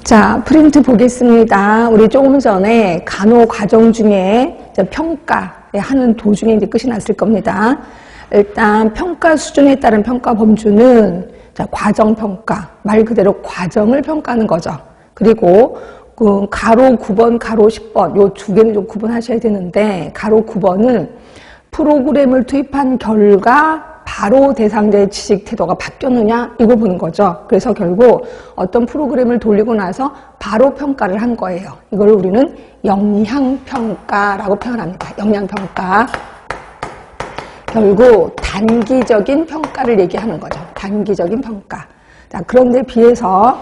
자, 프린트 보겠습니다. 우리 조금 전에 간호 과정 중에 평가하는 도중에 이제 끝이 났을 겁니다. 일단 평가 수준에 따른 평가 범주는 과정 평가, 말 그대로 과정을 평가하는 거죠. 그리고 그 가로 9번, 가로 10번 요 두 개는 좀 구분하셔야 되는데, 가로 9번은 프로그램을 투입한 결과 바로 대상자의 지식 태도가 바뀌었느냐 이걸 보는 거죠. 그래서 결국 어떤 프로그램을 돌리고 나서 바로 평가를 한 거예요. 이걸 우리는 영향평가라고 표현합니다. 영향평가. 결국 단기적인 평가를 얘기하는 거죠. 단기적인 평가. 자, 그런데 비해서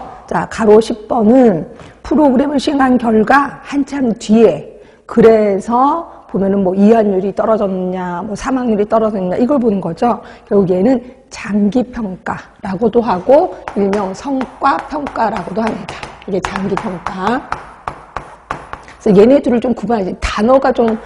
가로 10번은 프로그램을 시행한 결과 한참 뒤에, 그래서 보면은 뭐 이완율이 떨어졌느냐, 뭐 사망률이 떨어졌느냐 이걸 보는 거죠. 결국 얘는 장기평가라고도 하고 일명 성과평가라고도 합니다. 이게 장기평가. 그래서 얘네 둘을 좀 구분하지. 단어가 좀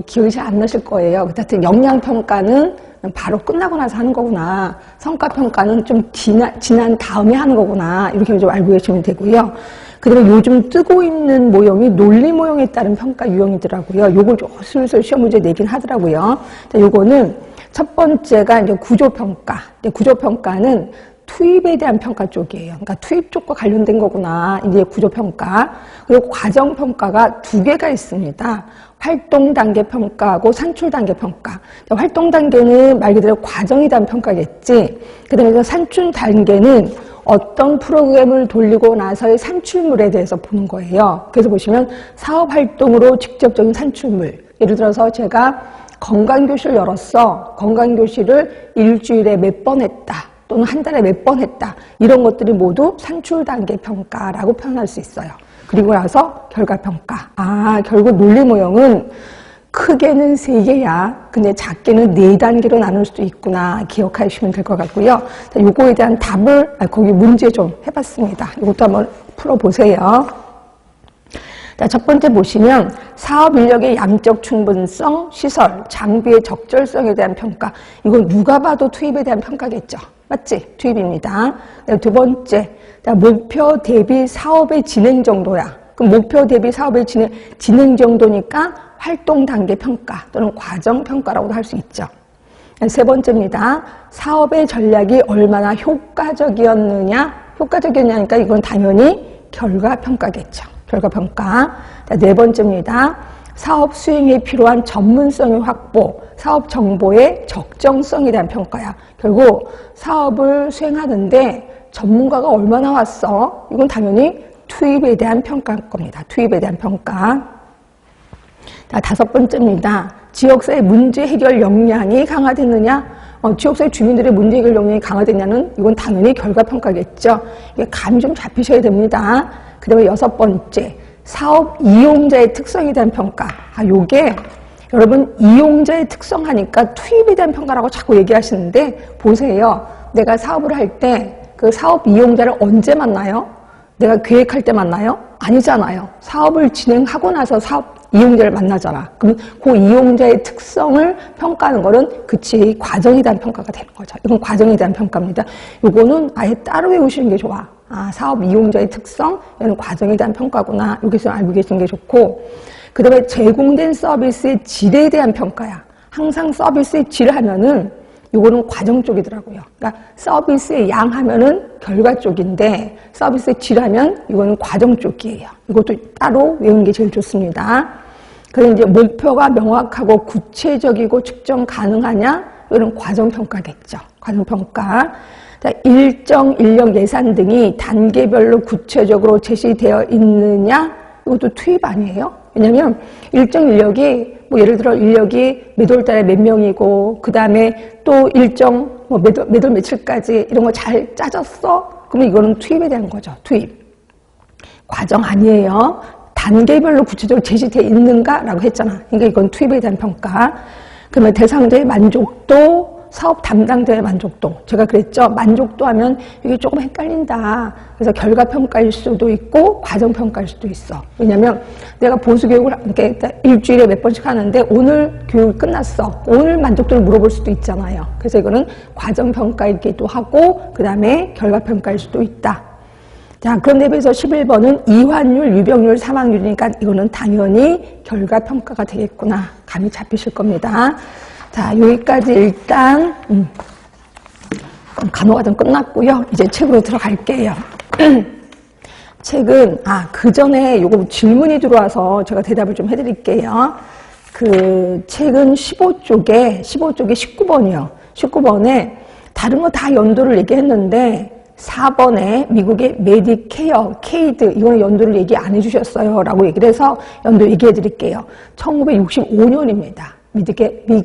기억이 잘 안 나실 거예요. 하여튼 영양평가는 바로 끝나고 나서 하는 거구나. 성과평가는 좀 지난 다음에 하는 거구나. 이렇게 좀 알고 계시면 되고요. 그 다음에 요즘 뜨고 있는 모형이 논리 모형에 따른 평가 유형이더라고요. 요걸 좀 슬슬 시험 문제 내긴 하더라고요. 자, 요거는 첫 번째가 이제 구조평가. 구조평가는 투입에 대한 평가 쪽이에요. 그러니까 투입 쪽과 관련된 거구나. 이제 구조평가. 그리고 과정평가가 두 개가 있습니다. 활동 단계 평가하고 산출 단계 평가. 활동 단계는 말 그대로 과정에 대한 평가겠지. 그 다음에 산출 단계는 어떤 프로그램을 돌리고 나서의 산출물에 대해서 보는 거예요. 그래서 보시면 사업활동으로 직접적인 산출물. 예를 들어서 제가 건강교실 열었어. 건강교실을 일주일에 몇 번 했다. 또는 한 달에 몇 번 했다. 이런 것들이 모두 산출 단계 평가라고 표현할 수 있어요. 그리고 나서 결과평가. 결국 논리 모형은 크게는 3개야. 근데 작게는 4단계로 나눌 수도 있구나. 기억하시면 될 것 같고요. 자, 요거에 대한 답을 거기 문제 좀 해봤습니다. 이것도 한번 풀어보세요. 자, 첫 번째 보시면 사업 인력의 양적 충분성, 시설, 장비의 적절성에 대한 평가. 이건 누가 봐도 투입에 대한 평가겠죠. 맞지? 투입입니다. 두 번째, 자, 목표 대비 사업의 진행 정도야. 그럼 목표 대비 사업의 진행 정도니까 활동 단계 평가 또는 과정 평가라고도 할 수 있죠. 세 번째입니다. 사업의 전략이 얼마나 효과적이었느냐. 효과적이었냐니까 이건 당연히 결과 평가겠죠. 결과 평가. 네 번째입니다. 사업 수행에 필요한 전문성의 확보, 사업 정보의 적정성에 대한 평가야. 결국 사업을 수행하는데 전문가가 얼마나 왔어? 이건 당연히 투입에 대한 평가일 겁니다. 투입에 대한 평가. 자, 다섯 번째입니다. 지역사회 문제 해결 역량이 강화됐느냐? 지역사회 주민들의 문제 해결 역량이 강화됐냐는 이건 당연히 결과평가겠죠. 이게 감이 좀 잡히셔야 됩니다. 그 다음에 여섯 번째, 사업 이용자의 특성에 대한 평가. 요게 여러분 이용자의 특성 하니까 투입에 대한 평가라고 자꾸 얘기하시는데, 보세요. 내가 사업을 할 때 그 사업 이용자를 언제 만나요? 내가 계획할 때 만나요? 아니잖아요. 사업을 진행하고 나서 사업 이용자를 만나잖아. 그럼 그 이용자의 특성을 평가하는 거는 그치, 과정에 대한 평가가 되는 거죠. 이건 과정에 대한 평가입니다. 요거는 아예 따로 외우시는 게 좋아. 사업 이용자의 특성, 얘는 과정에 대한 평가구나. 여기서 알고 계시는 게 좋고, 그 다음에 제공된 서비스의 질에 대한 평가야. 항상 서비스의 질 하면은 요거는 과정 쪽이더라고요. 그러니까 서비스의 양 하면은 결과 쪽인데 서비스의 질 하면 이거는 과정 쪽이에요. 이것도 따로 외우는 게 제일 좋습니다. 그리고 이제 목표가 명확하고 구체적이고 측정 가능하냐? 이거는 과정평가겠죠. 과정평가. 자, 일정 인력 예산 등이 단계별로 구체적으로 제시되어 있느냐? 이것도 투입 아니에요? 왜냐면 일정 인력이 예를 들어 인력이 몇 월 달에 몇 명이고 그 다음에 또 일정 몇 월 며칠까지 이런 거 잘 짜졌어? 그러면 이거는 투입에 대한 거죠. 투입. 과정 아니에요. 단계별로 구체적으로 제시되어 있는가라고 했잖아. 그러니까 이건 투입에 대한 평가. 그러면 대상자의 만족도, 사업 담당자의 만족도. 제가 그랬죠. 만족도 하면 이게 조금 헷갈린다. 그래서 결과평가일 수도 있고 과정평가일 수도 있어. 왜냐면 내가 보수교육을 이렇게 일주일에 몇 번씩 하는데 오늘 교육이 끝났어. 오늘 만족도를 물어볼 수도 있잖아요. 그래서 이거는 과정평가이기도 하고 그 다음에 결과평가일 수도 있다. 자, 그런데 비해서 11번은 이환율, 유병률, 사망률이니까 이거는 당연히 결과평가가 되겠구나. 감이 잡히실 겁니다. 자, 여기까지 일단 간호과정 끝났고요. 이제 책으로 들어갈게요. 책은 그 전에 요거 질문이 들어와서 제가 대답을 좀 해드릴게요. 그 책은 15쪽에 19번이요. 19번에 다른 거 다 연도를 얘기했는데 4번에 미국의 메디케어, 케이드 이거는 연도를 얘기 안 해주셨어요 라고 얘기를 해서 연도 얘기해 드릴게요. 1965년입니다. 미국